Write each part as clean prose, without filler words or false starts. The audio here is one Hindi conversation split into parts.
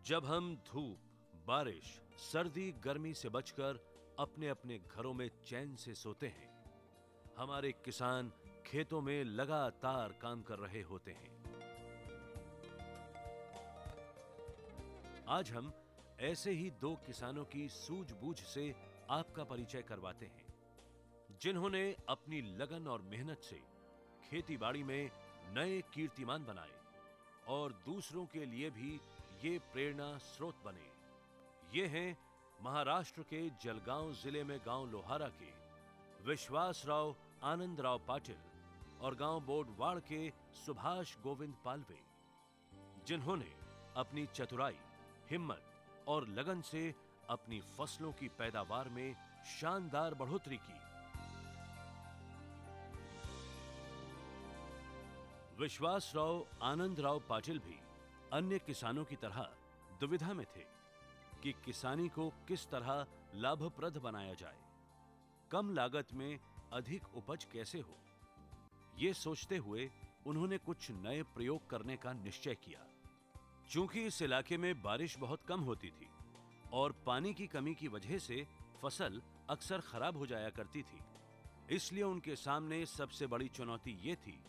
जब हम धूप, बारिश, सर्दी, गर्मी से बचकर अपने अपने घरों में चैन से सोते हैं, हमारे किसान खेतों में लगातार काम कर रहे होते हैं। आज हम ऐसे ही दो किसानों की सूझबूझ से आपका परिचय करवाते हैं, जिन्होंने अपनी लगन और मेहनत से खेतीबाड़ी में नए कीर्तिमान बनाए और दूसरों के लिए भी ये प्रेरणा स्रोत बने। ये हैं महाराष्ट्र के जलगांव जिले में गांव लोहारा के विश्वासराव आनंदराव पाटिल और गांव बोडवाड़ के सुभाष गोविंद पालवे, जिन्होंने अपनी चतुराई, हिम्मत और लगन से अपनी फसलों की पैदावार में शानदार बढ़ोतरी की। विश्वासराव आनंदराव पाटिल भी अन्य किसानों की तरह दुविधा में थे कि किसानी को किस तरह लाभप्रद बनाया जाए, कम लागत में अधिक उपज कैसे हो। ये सोचते हुए उन्होंने कुछ नए प्रयोग करने का निश्चय किया। चूंकि इस इलाके में बारिश बहुत कम होती थी और पानी की कमी की वजह से फसल अक्सर खराब हो जाया करती थी, इसलिए उनके सामने सबसे बड़ी चुनौती ये थी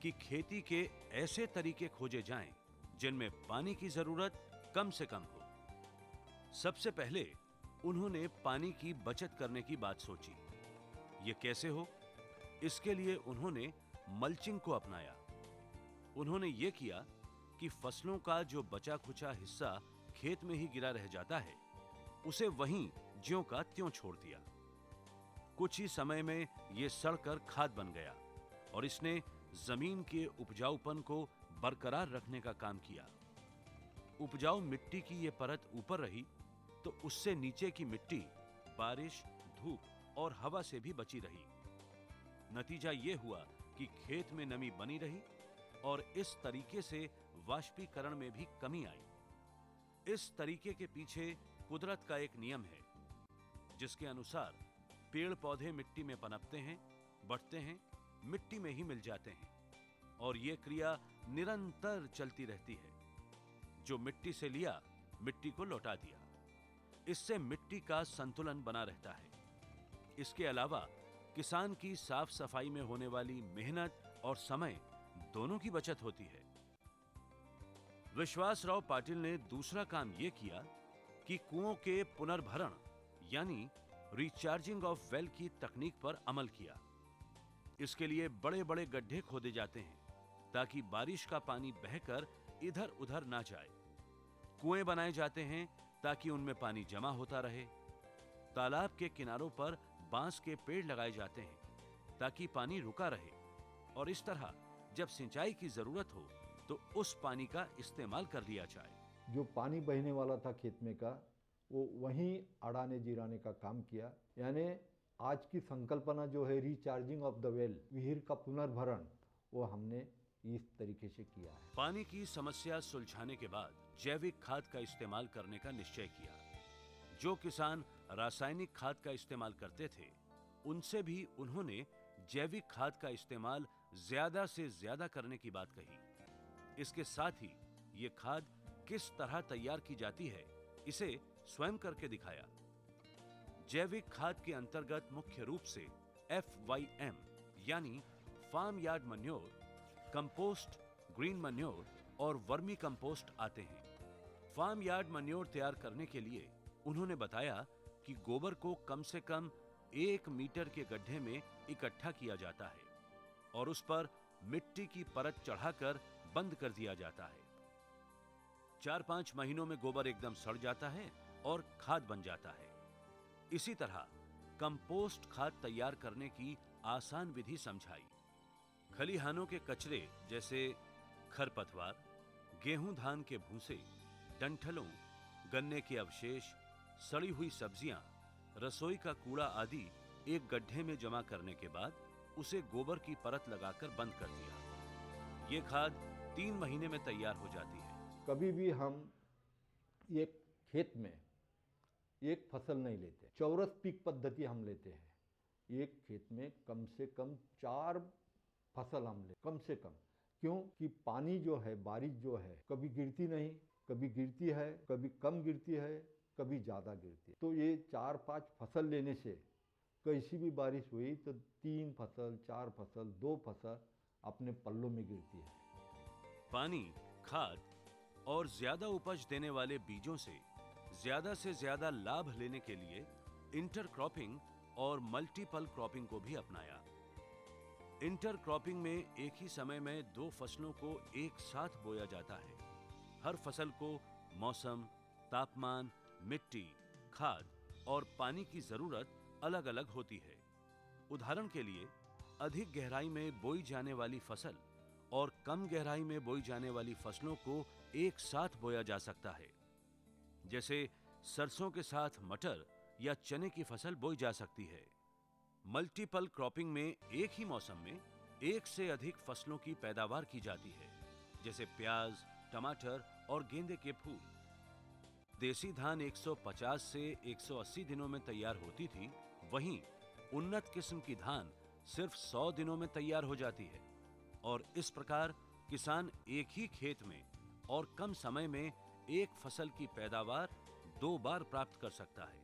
कि खेती के ऐसे तरीके खोजे जाएं जिनमें पानी की जरूरत कम से कम हो। सबसे पहले उन्होंने पानी की बचत करने की बात सोची। ये कैसे हो? इसके लिए उन्होंने मल्चिंग को अपनाया। उन्होंने ये किया कि फसलों का जो बचा खुचा हिस्सा खेत में ही गिरा रह जाता है, उसे वहीं ज्यों का त्यों छोड़ दिया। कुछ ही समय में यह सड़कर खाद बन गया और इसने जमीन के उपजाऊपन को बरकरार रखने का काम किया। उपजाऊ मिट्टी की यह परत ऊपर रही तो उससे नीचे की मिट्टी बारिश, धूप और हवा से भी बची रही। नतीजा यह हुआ कि खेत में नमी बनी रही और इस तरीके से वाष्पीकरण में भी कमी आई। इस तरीके के पीछे कुदरत का एक नियम है, जिसके अनुसार पेड़ पौधे मिट्टी में पनपते हैं, बढ़ते हैं, मिट्टी में ही मिल जाते हैं और यह क्रिया निरंतर चलती रहती है। जो मिट्टी से लिया, मिट्टी को लौटा दिया। इससे मिट्टी का संतुलन बना रहता है। इसके अलावा किसान की साफ सफाई में होने वाली मेहनत और समय दोनों की बचत होती है। विश्वासराव पाटिल ने दूसरा काम यह किया कि कुओं के पुनर्भरण यानी रिचार्जिंग ऑफ वेल की तकनीक पर अमल किया। इसके लिए बड़े बड़े गड्ढे खोदे जाते हैं ताकि बारिश का पानी बहकर इधर उधर ना जाए। कुएं बनाए जाते हैं ताकि उनमें पानी जमा होता रहे। तालाब के किनारों पर बांस के पेड़ लगाए जाते हैं ताकि पानी रुका रहे और इस तरह जब सिंचाई की जरूरत हो तो उस पानी का इस्तेमाल कर लिया जाए। जो पानी बहने वाला था खेत में का, वो वहीं अड़ाने जिराने का काम किया। यानी आज की संकल्पना जो है रिचार्जिंग ऑफ द वेल, विहीर का पुनर्भरण, वो हमने इस तरीके से किया है। पानी की समस्या सुलझाने के बाद जैविक खाद का इस्तेमाल करने का निश्चय किया। जो किसान रासायनिक खाद का इस्तेमाल करते थे, उनसे भी उन्होंने जैविक खाद का इस्तेमाल ज्यादा से ज्यादा करने की बात कही। इसके साथ ही ये खाद किस तरह तैयार की जाती है, इसे स्वयं करके दिखाया। जैविक खाद के अंतर्गत मुख्य रूप से FYM यानी farm yard manure, compost, green manure और वर्मी कंपोस्ट आते हैं। फार्म यार्ड मन्योर तैयार करने के लिए उन्होंने बताया कि गोबर को कम से कम 1 मीटर के गड्ढे में इकट्ठा किया जाता है और उस पर मिट्टी की परत चढ़ाकर बंद कर दिया जाता है। 4-5 महीनों में गोबर एकदम सड़ जाता है और खाद बन जाता है। इसी तरह कंपोस्ट खाद तैयार करने की आसान विधि समझाई। खलिहानों के कचरे जैसे खरपतवार, गेहूं धान के भूसे, डंठलों, गन्ने के अवशेष, सड़ी हुई सब्जियां, रसोई का कूड़ा आदि एक गड्ढे में जमा करने के बाद उसे गोबर की परत लगाकर बंद कर दिया। ये खाद 3 महीने में तैयार हो जाती है। कभी भी हम एक खेत में एक फसल नहीं लेते, चौरस पीक पद्धति हम लेते हैं। एक खेत में कम से कम 4 फसल हम ले, कम से कम। क्यों कि पानी जो है, बारिश जो है, कभी गिरती नहीं, कभी गिरती है, कभी कम गिरती है, कभी ज़्यादा गिरती है। तो ये 4-5 फसल लेने से कैसी भी बारिश हुई तो 3 फसल, 4 फसल, 2 फसल अपने पल्लों में गिरती है। पानी, खाद और ज्यादा उपज देने वाले बीजों से ज्यादा लाभ लेने के लिए इंटरक्रॉपिंग और मल्टीपल क्रॉपिंग को भी अपनाया। इंटरक्रॉपिंग में एक ही समय में 2 फसलों को एक साथ बोया जाता है। हर फसल को मौसम, तापमान, मिट्टी, खाद और पानी की जरूरत अलग-अलग होती है। उदाहरण के लिए, अधिक गहराई में बोई जाने वाली फसल और कम गहराई में बोई जाने वाली फसलों को एक साथ बोया जा सकता है। जैसे सरसों के साथ मटर या चने की फसल बोई जा सकती है। मल्टीपल क्रॉपिंग में एक ही मौसम में एक से अधिक फसलों की पैदावार की जाती है, जैसे प्याज, टमाटर और गेंदे के फूल। देसी धान 150 से 180 दिनों में तैयार होती थी, वहीं उन्नत किस्म की धान सिर्फ 100 दिनों में तैयार हो जाती है। और इस प्रकार किसान एक ही खेत में और कम समय में एक फसल की पैदावार 2 बार प्राप्त कर सकता है।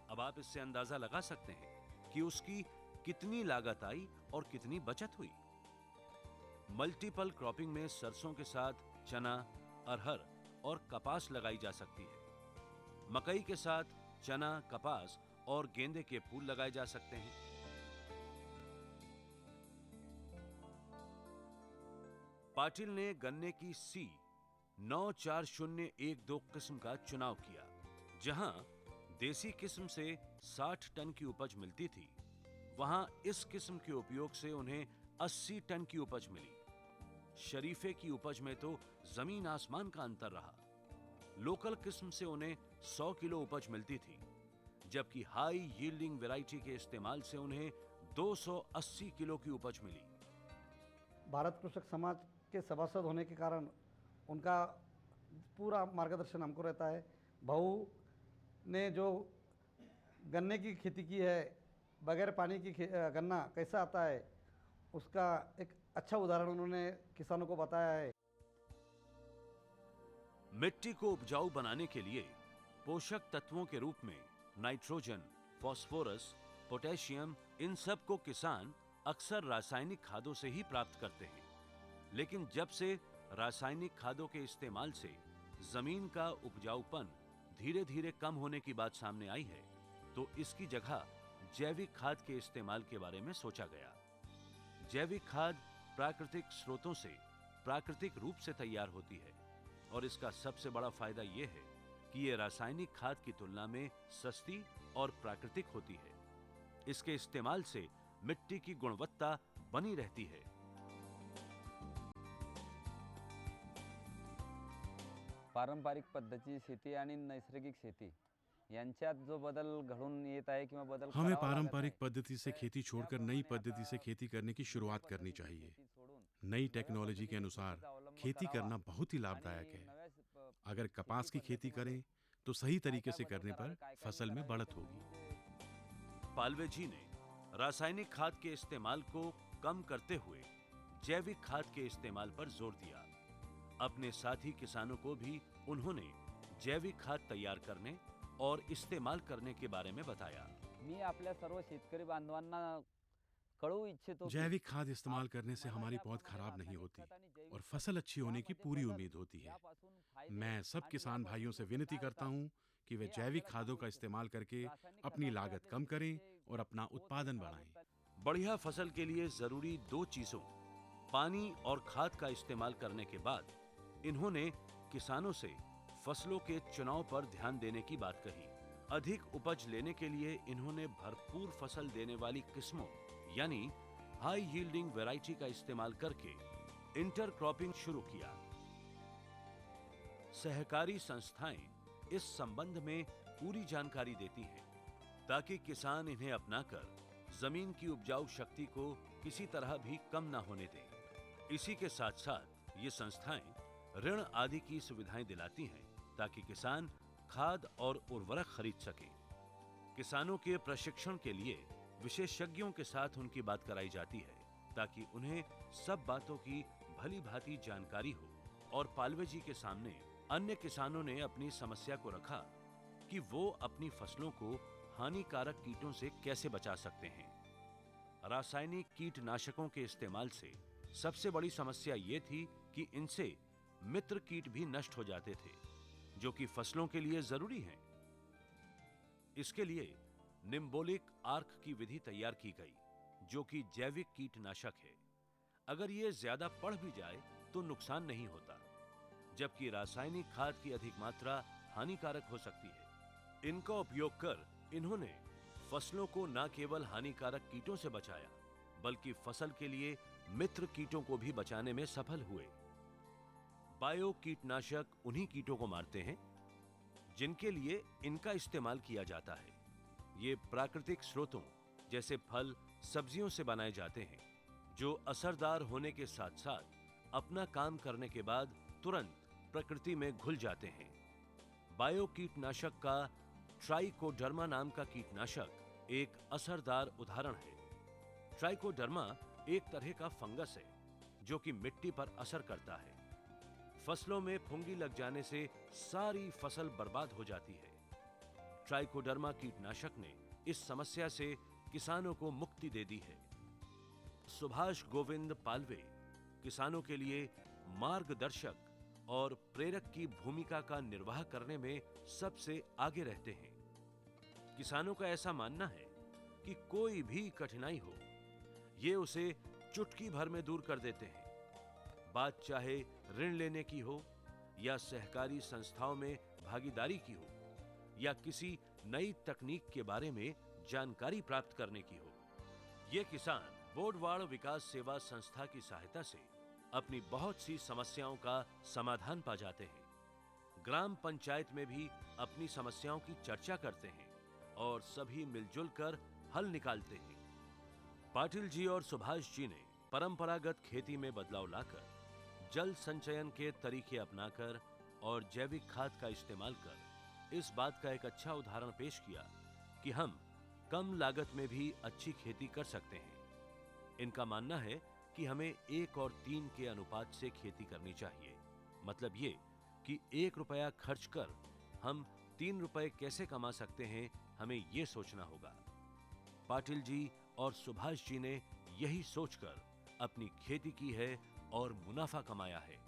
अब आप इससे अंदाजा लगा सकते हैं कि उसकी कितनी लागत आई और कितनी बचत हुई। मल्टीपल क्रॉपिंग में सरसों के साथ चना, अरहर और कपास लगाई जा सकती है। मकई के साथ चना, कपास और गेंदे के फूल लगाए जा सकते हैं। पाटिल ने गन्ने की सी 94012 किस्म का चुनाव किया। जहां देसी किस्म से 60 टन की उपज मिलती थी, वहां इस किस्म के उपयोग से उन्हें 80 टन की उपज मिली। शरीफे की उपज में तो जमीन आसमान का अंतर रहा। लोकल किस्म से उन्हें 100 किलो उपज मिलती थी, जबकि हाई यील्डिंग वैरायटी के इस्तेमाल से उन्हें 280 किलो की उपज मिली। भारत कृषक समाज के सभासद होने के कारण उनका पूरा मार्गदर्शन हमको रहता है। भाऊ ने जो गन्ने की खेती की है, बगैर पानी की गन्ना कैसा आता है, उसका एक अच्छा उदाहरण उन्होंने किसानों को बताया है। मिट्टी को उपजाऊ बनाने के लिए पोषक तत्वों के रूप में नाइट्रोजन, फास्फोरस, पोटेशियम, इन सब को किसान अक्सर रासायनिक खादों से ही प्राप्त करते हैं। लेकिन जब से रासायनिक खादों के इस्तेमाल से जमीन का उपजाऊपन धीरे धीरे कम होने की बात सामने आई है, तो इसकी जगह जैविक खाद के इस्तेमाल के बारे में सोचा गया। जैविक खाद प्राकृतिक स्रोतों से प्राकृतिक रूप से तैयार होती है और इसका सबसे बड़ा फायदा यह है कि यह रासायनिक खाद की तुलना में सस्ती और प्राकृतिक होती है। इसके इस्तेमाल से मिट्टी की गुणवत्ता बनी रहती है। पारंपरिक पद्धतीची शेती आणि नैसर्गिक शेती यांच्यात जो बदल घडून येत आहे किंवा बदल हमें करावा लागत पारंपरिक आहे, पद्धति से खेती छोड़कर नई पद्धति से खेती करने की शुरुआत करनी चाहिए। नई टेक्नोलॉजी के अनुसार खेती करना बहुत ही लाभदायक है। अगर कपास की खेती करें तो सही तरीके से करने पर फसल में बढ़त होगी। पालवे जी ने रासायनिक खाद के इस्तेमाल को कम करते हुए जैविक खाद के इस्तेमाल पर जोर दिया। अपने साथी किसानों को भी उन्होंने जैविक खाद तैयार करने और इस्तेमाल करने के बारे में बताया। मी आपल्या सर्व शेतकरी बांधवांना कळवू इच्छितो की जैविक खाद इस्तेमाल करने से हमारी पौध खराब नहीं होती और फसल अच्छी होने की पूरी उम्मीद होती है। मैं सब किसान भाइयों से विनती करता हूं कि वे जैविक खादों का इस्तेमाल करके अपनी लागत कम करें और अपना उत्पादन बढ़ाएं। बढ़िया फसल के लिए जरूरी 2 चीजों, पानी और खाद का इस्तेमाल करने के बाद इन्होंने किसानों से फसलों के चुनाव पर ध्यान देने की बात कही। अधिक उपज लेने के लिए इन्होंने भरपूर फसल देने वाली किस्मों यानी हाई यील्डिंग वैरायटी का इस्तेमाल करके इंटरक्रॉपिंग शुरू किया। सहकारी संस्थाएं इस संबंध में पूरी जानकारी देती हैं ताकि किसान इन्हें अपनाकर जमीन की उपजाऊ शक्ति को किसी तरह भी कम न होने दें। इसी के साथ साथ ये संस्थाएं ऋण आदि की सुविधाएं दिलाती हैं ताकि किसान खाद और उर्वरक खरीद सकें। किसानों के प्रशिक्षण के लिए विशेषज्ञों के साथ उनकी बात कराई जाती है ताकि उन्हें सब बातों की भली भांति जानकारी हो और पालवे जी के सामने अन्य किसानों ने अपनी समस्या को रखा कि वो अपनी फसलों को हानिकारक कीटों से कैसे बचा सकते हैं। रासायनिक कीटनाशकों के इस्तेमाल से सबसे बड़ी समस्या ये थी कि इनसे मित्र कीट भी नष्ट हो जाते थे, जो कि फसलों के लिए जरूरी हैं। इसके लिए निम्बोलिक आर्क की विधि तैयार की गई, जो कि जैविक कीटनाशक है। अगर ये ज्यादा बढ़ भी जाए तो नुकसान नहीं होता, जबकि रासायनिक खाद की अधिक मात्रा हानिकारक हो सकती है। इनका उपयोग कर इन्होंने फसलों को न केवल हानिकारक कीटों से बचाया, बल्कि फसल के लिए मित्र कीटों को भी बचाने में सफल हुए। बायो कीटनाशक उन्हीं कीटों को मारते हैं जिनके लिए इनका इस्तेमाल किया जाता है। ये प्राकृतिक स्रोतों जैसे फल, सब्जियों से बनाए जाते हैं, जो असरदार होने के साथ साथ अपना काम करने के बाद तुरंत प्रकृति में घुल जाते हैं। बायो कीटनाशक का ट्राइकोडर्मा नाम का कीटनाशक एक असरदार उदाहरण है। ट्राइकोडर्मा एक तरह का फंगस है जो कि मिट्टी पर असर करता है। फसलों में फुंगी लग जाने से सारी फसल बर्बाद हो जाती है। ट्राइकोडर्मा कीटनाशक ने इस समस्या से किसानों को मुक्ति दे दी है। सुभाष गोविंद पालवे किसानों के लिए मार्गदर्शक और प्रेरक की भूमिका का निर्वाह करने में सबसे आगे रहते हैं। किसानों का ऐसा मानना है कि कोई भी कठिनाई हो, ये उसे चुटकी भर में दूर कर देते हैं। बात चाहे ऋण लेने की हो, या सहकारी संस्थाओं में भागीदारी की हो, या किसी नई तकनीक के बारे में जानकारी प्राप्त करने की हो। ये किसान बोडवाड़ विकास सेवा संस्था की सहायता से अपनी बहुत सी समस्याओं का समाधान पा जाते हैं। ग्राम पंचायत में भी अपनी समस्याओं की चर्चा करते हैं और सभी मिलजुल कर हल निकालते हैं। पाटिल जी और सुभाष जी ने परंपरागत खेती में बदलाव लाकर, जल संचयन के तरीके अपनाकर और जैविक खाद का इस्तेमाल कर इस बात का एक अच्छा उदाहरण पेश किया कि हम कम लागत में भी अच्छी खेती कर सकते हैं। इनका मानना है कि हमें 1 और 3 के अनुपात से खेती करनी चाहिए। मतलब ये कि 1 रुपया खर्च कर हम 3 रुपए कैसे कमा सकते हैं, हमें ये सोचना होगा। पाटिल जी और सुभाष जी ने यही सोचकर अपनी खेती की है और मुनाफा कमाया है।